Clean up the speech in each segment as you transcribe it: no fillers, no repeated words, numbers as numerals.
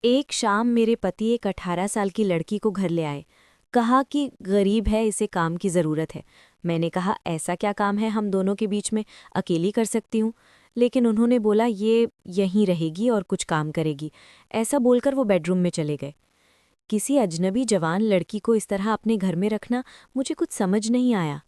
एक शाम मेरे पति एक 18 साल की लड़की को घर ले आए। कहा कि गरीब है, इसे काम की ज़रूरत है। मैंने कहा ऐसा क्या काम है हम दोनों के बीच में, अकेली कर सकती हूँ। लेकिन उन्होंने बोला ये यहीं रहेगी और कुछ काम करेगी। ऐसा बोलकर वो बेडरूम में चले गए। किसी अजनबी जवान लड़की को इस तरह अपने घर में रखना मुझे कुछ समझ नहीं आया।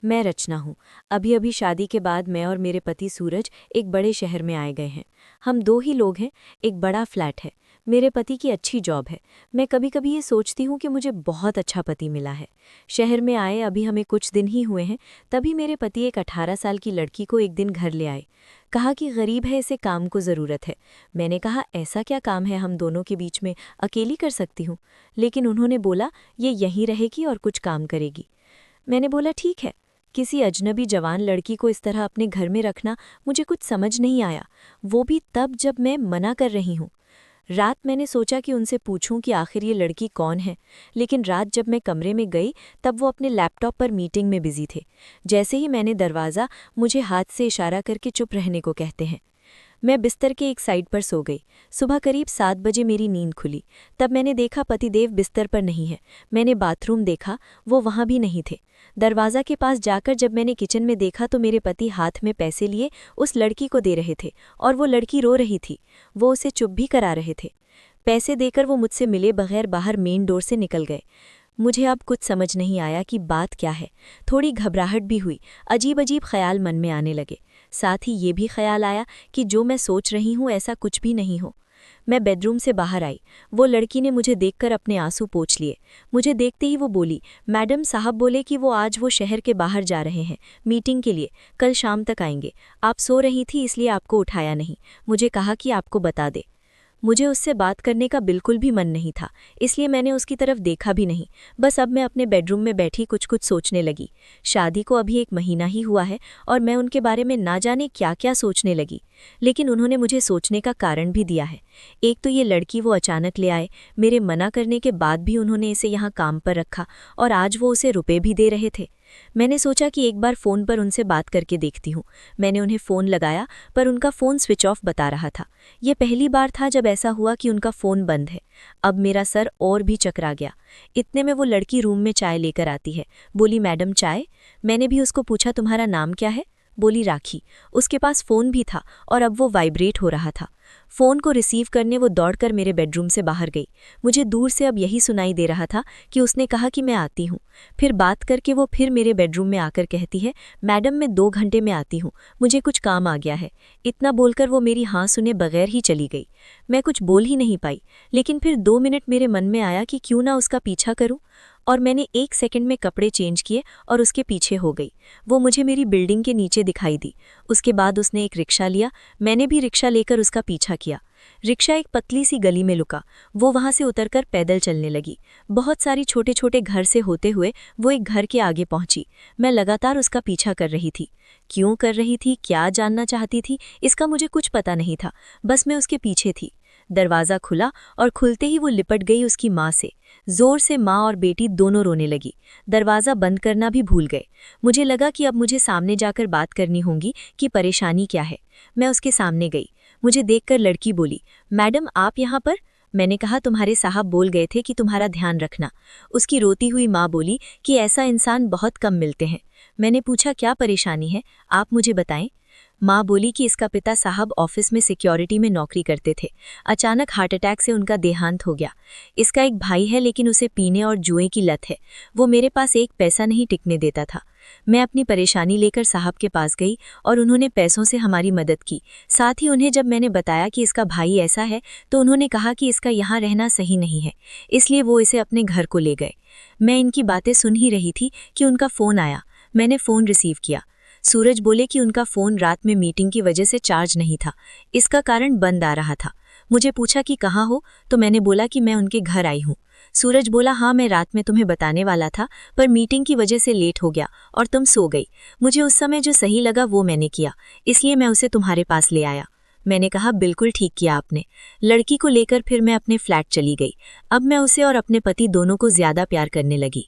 मैं रचना हूँ। अभी अभी शादी के बाद मैं और मेरे पति सूरज एक बड़े शहर में आए गए हैं। हम दो ही लोग हैं, एक बड़ा फ्लैट है। मेरे पति की अच्छी जॉब है। मैं कभी कभी ये सोचती हूँ कि मुझे बहुत अच्छा पति मिला है। शहर में आए अभी हमें कुछ दिन ही हुए हैं, तभी मेरे पति एक 18 साल की लड़की को एक दिन घर ले आए। कहा कि गरीब है, इसे काम को ज़रूरत है। मैंने कहा ऐसा क्या काम है हम दोनों के बीच में, अकेली कर सकती हूँ। लेकिन उन्होंने बोला ये यहीं रहेगी और कुछ काम करेगी। मैंने बोला ठीक है। किसी अजनबी जवान लड़की को इस तरह अपने घर में रखना मुझे कुछ समझ नहीं आया, वो भी तब जब मैं मना कर रही हूँ। रात मैंने सोचा कि उनसे पूछूं कि आखिर ये लड़की कौन है, लेकिन रात जब मैं कमरे में गई तब वो अपने लैपटॉप पर मीटिंग में बिजी थे। जैसे ही मैंने दरवाज़ा, मुझे हाथ से इशारा करके चुप रहने को कहते हैं। मैं बिस्तर के एक साइड पर सो गई। सुबह करीब 7 बजे मेरी नींद खुली। तब मैंने देखा पतिदेव बिस्तर पर नहीं है। मैंने बाथरूम देखा, वो वहाँ भी नहीं थे। दरवाज़ा के पास जाकर जब मैंने किचन में देखा तो मेरे पति हाथ में पैसे लिए उस लड़की को दे रहे थे और वो लड़की रो रही थी। वो उसे चुप भी करा रहे थे। पैसे देकर वो मुझसे मिले बगैर बाहर मेन डोर से निकल गए। मुझे अब कुछ समझ नहीं आया कि बात क्या है। थोड़ी घबराहट भी हुई, अजीब अजीब ख्याल मन में आने लगे। साथ ही ये भी ख्याल आया कि जो मैं सोच रही हूँ ऐसा कुछ भी नहीं हो। मैं बेडरूम से बाहर आई। वो लड़की ने मुझे देखकर अपने आंसू पोंछ लिए। मुझे देखते ही वो बोली, मैडम साहब बोले कि वो आज वो शहर के बाहर जा रहे हैं मीटिंग के लिए, कल शाम तक आएंगे। आप सो रही थी इसलिए आपको उठाया नहीं। मुझे कहा कि आपको बता दे। मुझे उससे बात करने का बिल्कुल भी मन नहीं था, इसलिए मैंने उसकी तरफ देखा भी नहीं। बस अब मैं अपने बेडरूम में बैठी कुछ कुछ सोचने लगी। शादी को अभी 1 महीना ही हुआ है और मैं उनके बारे में ना जाने क्या क्या सोचने लगी। लेकिन उन्होंने मुझे सोचने का कारण भी दिया है। एक तो ये लड़की वो अचानक ले आए, मेरे मना करने के बाद भी उन्होंने इसे यहाँ काम पर रखा और आज वो उसे रुपए भी दे रहे थे। मैंने सोचा कि एक बार फ़ोन पर उनसे बात करके देखती हूँ। मैंने उन्हें फ़ोन लगाया पर उनका फ़ोन स्विच ऑफ बता रहा था। ये पहली बार था जब ऐसा हुआ कि उनका फ़ोन बंद है। अब मेरा सर और भी चकरा गया। इतने में वो लड़की रूम में चाय लेकर आती है। बोली, मैडम चाय। मैंने भी उसको पूछा, तुम्हारा नाम क्या है? बोली, राखी। उसके पास फ़ोन भी था और अब वो वाइब्रेट हो रहा था। फ़ोन को रिसीव करने वो दौड़कर मेरे बेडरूम से बाहर गई। मुझे दूर से अब यही सुनाई दे रहा था कि उसने कहा कि मैं आती हूँ। फिर बात करके वो फिर मेरे बेडरूम में आकर कहती है, मैडम मैं 2 घंटे में आती हूँ, मुझे कुछ काम आ गया है। इतना बोलकर वो मेरी हाँ सुने बगैर ही चली गई। मैं कुछ बोल ही नहीं पाई, लेकिन फिर 2 मिनट मेरे मन में आया कि क्यों ना उसका पीछा करूँ, और मैंने 1 सेकंड में कपड़े चेंज किए और उसके पीछे हो गई। वो मुझे मेरी बिल्डिंग के नीचे दिखाई दी। उसके बाद उसने एक रिक्शा लिया। मैंने भी रिक्शा लेकर उसका पीछा किया। रिक्शा एक पतली सी गली में लुका। वो वहां से उतरकर पैदल चलने लगी। बहुत सारी छोटे छोटे घर से होते हुए वो एक घर के आगे पहुंची। मैं लगातार उसका पीछा कर रही थी। क्यों कर रही थी, क्या जानना चाहती थी, इसका मुझे कुछ पता नहीं था। बस मैं उसके पीछे थी। दरवाज़ा खुला और खुलते ही वो लिपट गई उसकी माँ से। जोर से माँ और बेटी दोनों रोने लगी। दरवाज़ा बंद करना भी भूल गए। मुझे लगा कि अब मुझे सामने जाकर बात करनी होगी कि परेशानी क्या है। मैं उसके सामने गई। मुझे देखकर लड़की बोली, मैडम आप यहाँ पर? मैंने कहा, तुम्हारे साहब बोल गए थे कि तुम्हारा ध्यान रखना। उसकी रोती हुई माँ बोली कि ऐसा इंसान बहुत कम मिलते हैं। मैंने पूछा, क्या परेशानी है, आप मुझे बताएं। माँ बोली कि इसका पिता साहब ऑफिस में सिक्योरिटी में नौकरी करते थे। अचानक हार्ट अटैक से उनका देहांत हो गया। इसका एक भाई है लेकिन उसे पीने और जुए की लत है। वो मेरे पास एक पैसा नहीं टिकने देता था। मैं अपनी परेशानी लेकर साहब के पास गई और उन्होंने पैसों से हमारी मदद की। साथ ही उन्हें जब मैंने बताया कि इसका भाई ऐसा है तो उन्होंने कहा कि इसका यहाँ रहना सही नहीं है, इसलिए वो इसे अपने घर को ले गए। मैं इनकी बातें सुन ही रही थी कि उनका फ़ोन आया। मैंने फ़ोन रिसीव किया। सूरज बोले कि उनका फ़ोन रात में मीटिंग की वजह से चार्ज नहीं था, इसका कारण बंद आ रहा था। मुझे पूछा कि कहाँ हो, तो मैंने बोला कि मैं उनके घर आई हूँ। सूरज बोला, हाँ मैं रात में तुम्हें बताने वाला था पर मीटिंग की वजह से लेट हो गया और तुम सो गई। मुझे उस समय जो सही लगा वो मैंने किया, इसलिए मैं उसे तुम्हारे पास ले आया। मैंने कहा, बिल्कुल ठीक किया आपने। लड़की को लेकर फिर मैं अपने फ्लैट चली गई। अब मैं उसे और अपने पति दोनों को ज्यादा प्यार करने लगी।